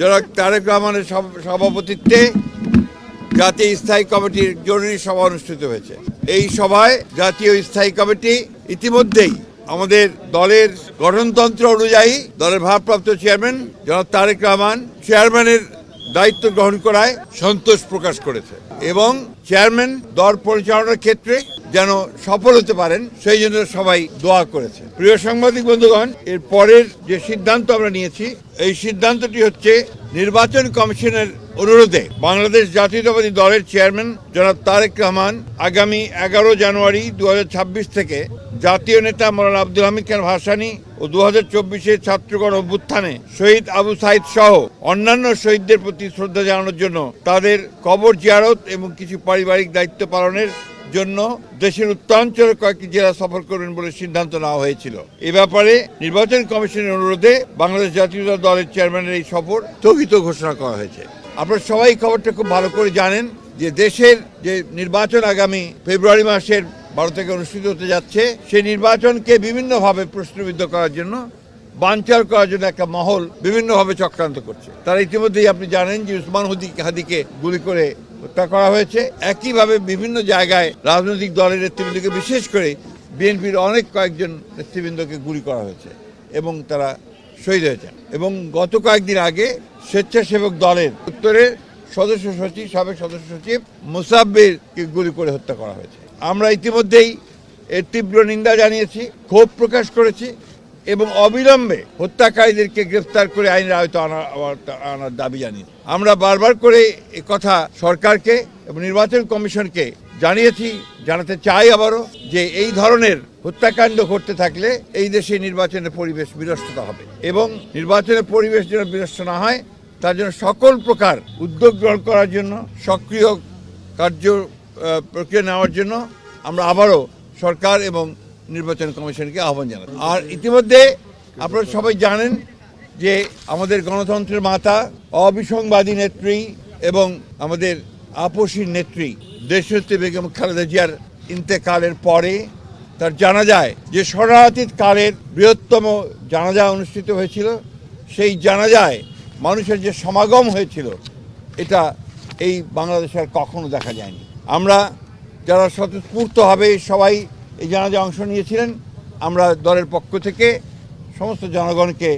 জনাব তারেক রহমানের সভাপতিত্বে জাতীয় স্থায়ী কমিটির জরুরি সভা অনুষ্ঠিত হয়েছে। এই সভায় জাতীয় স্থায়ী কমিটি ইতিমধ্যেই আমাদের দলের গঠনতন্ত্র অনুযায়ী দলের ভারপ্রাপ্ত চেয়ারম্যান জনাব তারেক রহমান চেয়ারম্যানের দায়িত্ব গ্রহণ করায় সন্তোষ প্রকাশ করেছে এবং চেয়ারম্যান দল পরিচালনার ক্ষেত্রে যেন সফল হতে পারেন সেই জন্য সবাই দোয়া করেছে। প্রিয় সাংবাদিক বন্ধুগণ, এর পরের যে সিদ্ধান্ত আমরা নিয়েছি, এই সিদ্ধান্তটি হচ্ছে নির্বাচন কমিশনের অনুরোধে বাংলাদেশ জাতীয়তাবাদী দলের চেয়ারম্যান জনাব তারেক রহমান আগামী 11 জানুয়ারি 2026 থেকে জাতীয় নেতা মৌলানা আব্দুল হামিদ খান ভাসানী ও 2024-এর ছাত্রগণ অভ্যুত্থানে শহীদ আবু সাইদ সহ অন্যান্য শহীদদের প্রতি শ্রদ্ধা জানানোর জন্য তাদের কবর জিয়ারত এবং কিছু পারিবারিক দায়িত্ব পালনের জন্য দেশের উত্তরাঞ্চলের কয়েকটি জেলা সফর করবেন বলে সিদ্ধান্ত নেওয়া হয়েছিল। এ ব্যাপারে নির্বাচন কমিশনের অনুরোধে বাংলাদেশ জাতীয় দলের চেয়ারম্যানের এই সফর স্থগিত ঘোষণা করা হয়েছে। আপনারা সবাই খবরটা খুব ভালো করে জানেন যে দেশের যে নির্বাচন আগামী ফেব্রুয়ারি মাসের 12 থেকে অনুষ্ঠিত হতে যাচ্ছে, সেই নির্বাচনকে বিভিন্নভাবে প্রশ্নবিদ্ধ করার জন্য, বানচাল করার জন্য একটা মহল বিভিন্নভাবে চক্রান্ত করছে। তারা ইতিমধ্যেই আপনি জানেন যে উসমান হাদিকে গুলি করে হত্যা করা হয়েছে। একইভাবে বিভিন্ন জায়গায় রাজনৈতিক দলের নেতৃবৃন্দকে, বিশেষ করে বিএনপির অনেক কয়েকজন নেতৃবৃন্দকে গুলি করা হয়েছে এবং তারা শহীদ হয়েছেন। এবং গত কয়েকদিন আগে স্বেচ্ছাসেবক দলের উত্তরের সাবেক সদস্য সচিব মুসাব্বিরকে গুলি করে হত্যা করা হয়েছে। আমরা ইতিমধ্যেই এর তীব্র নিন্দা জানিয়েছি, ক্ষোভ প্রকাশ করেছি এবং অবিলম্বে হত্যাকারীদেরকে গ্রেফতার করে আইনের আওতায় আনার দাবি জানিয়েছি। আমরা বারবার করে কথা সরকারকে এবং নির্বাচন কমিশনকে জানিয়েছি, জানাতে চাই আবারও, যে এই ধরনের হত্যাকাণ্ড ঘটতে থাকলে এই দেশে নির্বাচনের পরিবেশ বিনষ্ট হবে এবং নির্বাচনের পরিবেশ যেন বিনষ্ট না হয় তার জন্য সকল প্রকার উদ্যোগ গ্রহণ করার জন্য, সক্রিয় কার্য প্রক্রিয়া নেওয়ার জন্য আমরা আবারও সরকার এবং নির্বাচন কমিশনকে আহ্বান জানাচ্ছি। আর ইতিমধ্যে আপনারা সবাই জানেন যে আমাদের গণতন্ত্রের মাতা, অবিসংবাদী নেত্রী এবং আমাদের আপসীর নেত্রী দেশনেত্রী বেগম খালেদা জিয়ার ইন্তেকালের পরে তার জানাজায় যে শরণার্থী কালের বৃহত্তম জানাজা অনুষ্ঠিত হয়েছিল, সেই জানাজায় মানুষের যে সমাগম হয়েছিল, এটা এই বাংলাদেশে আর কখনো দেখা যায়নি। আমরা যারা স্বতঃস্ফূর্তভাবে সবাই এই জানাজায় অংশ নিয়েছিলেন, আমরা দলের পক্ষ থেকে সমস্ত জনগণকে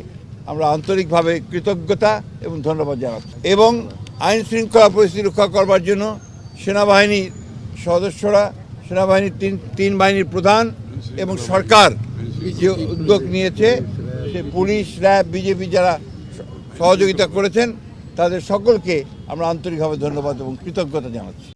আমরা আন্তরিকভাবে কৃতজ্ঞতা এবং ধন্যবাদ জানাচ্ছি। এবং আইন শৃঙ্খলা পরিস্থিতি রক্ষা করবার জন্য সেনাবাহিনীর সদস্যরা, সেনাবাহিনীর তিন বাহিনীর প্রধান এবং সরকার যে উদ্যোগ নিয়েছে, সে পুলিশ, র্যাব, বিজেপি যারা সহযোগিতা করেছেন, তাদের সকলকে আমরা আন্তরিকভাবে ধন্যবাদ এবং কৃতজ্ঞতা জানাচ্ছি।